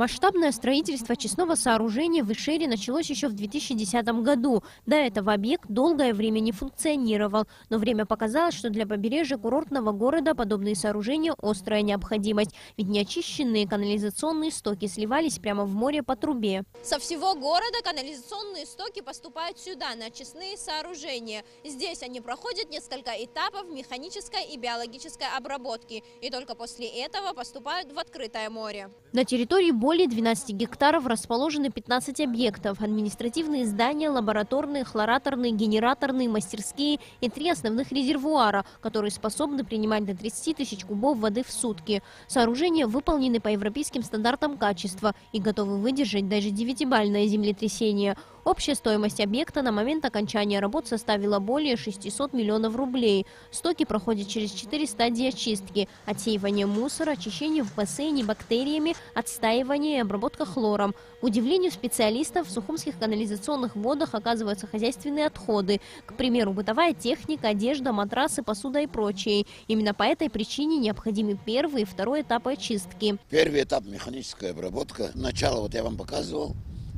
Масштабное строительство очистного сооружения в Ишере началось еще в 2010 году. До этого объект долгое время не функционировал. Но время показало, что для побережья курортного города подобные сооружения – острая необходимость. Ведь неочищенные канализационные стоки сливались прямо в море по трубе. Со всего города канализационные стоки поступают сюда, на очистные сооружения. Здесь они проходят несколько этапов механической и биологической обработки. И только после этого поступают в открытое море. На территории более 12 гектаров расположены 15 объектов. Административные здания, лабораторные, хлораторные, генераторные, мастерские и 3 основных резервуара, которые способны принимать до 30 тысяч кубов воды в сутки. Сооружения выполнены по европейским стандартам качества и готовы выдержать даже 9-бальное землетрясение. Общая стоимость объекта на момент окончания работ составила более 600 миллионов рублей. Стоки проходят через 4 стадии очистки – отсеивание мусора, очищение в бассейне бактериями, отстаивание и обработка хлором. К удивлению специалистов, в сухумских канализационных водах оказываются хозяйственные отходы. К примеру, бытовая техника, одежда, матрасы, посуда и прочее. Именно по этой причине необходимы первый и второй этапы очистки. Первый этап – механическая обработка. Начало вот я вам показывал.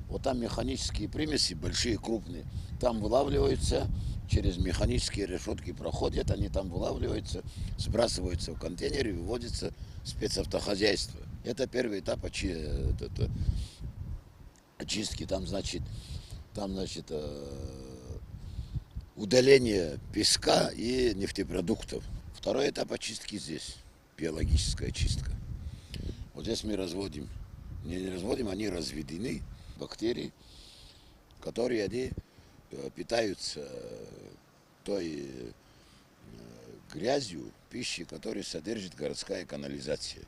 Вот там механические примеси, большие, крупные. Там вылавливаются, через механические решетки проходят, они там вылавливаются, сбрасываются в контейнер и выводятся в спецавтохозяйство. Это первый этап очистки. Там, значит, удаление песка и нефтепродуктов. Второй этап очистки здесь, биологическая очистка. Вот здесь мы разводим, не разводим, они разведены. Бактерии, которые они питаются той грязью, пищей, которую содержит городская канализация.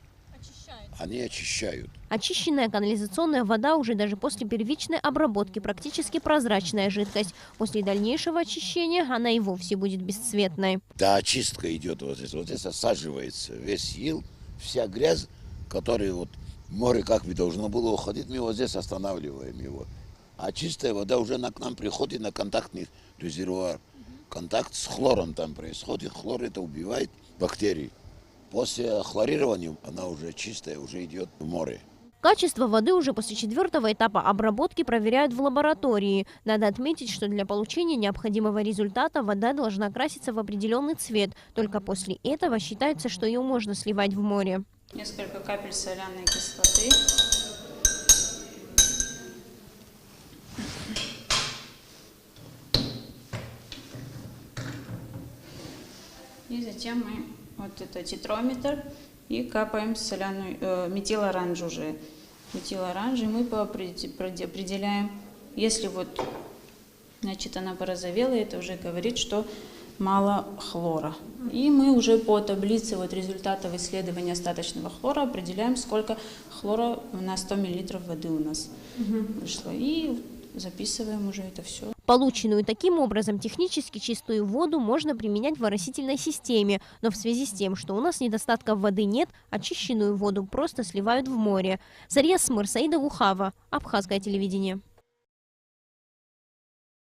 Они очищают. Очищенная канализационная вода уже даже после первичной обработки практически прозрачная жидкость. После дальнейшего очищения она и вовсе будет бесцветной. Да, очистка идет вот здесь осаживается весь ил, вся грязь, которая вот море как бы должно было уходить, мы вот здесь останавливаем его. А чистая вода уже к нам приходит на контактный резервуар. Контакт с хлором там происходит. Хлор это убивает бактерии. После хлорирования она уже чистая, уже идет в море. Качество воды уже после 4-го этапа обработки проверяют в лаборатории. Надо отметить, что для получения необходимого результата вода должна краситься в определенный цвет. Только после этого считается, что ее можно сливать в море. Несколько капель соляной кислоты. И затем мы, вот это титрометр, и капаем соляную, метилоранж уже. Метилоранж, и мы определяем, если вот, значит, она порозовела, это уже говорит, что мало хлора. И мы уже по таблице вот результатов исследования остаточного хлора определяем, сколько хлора на 100 мл воды у нас вышло. И записываем уже это все. Полученную таким образом технически чистую воду можно применять в оросительной системе. Но в связи с тем, что у нас недостатков воды нет, очищенную воду просто сливают в море. Зарья Смыр, Саида Гухава, Абхазское телевидение.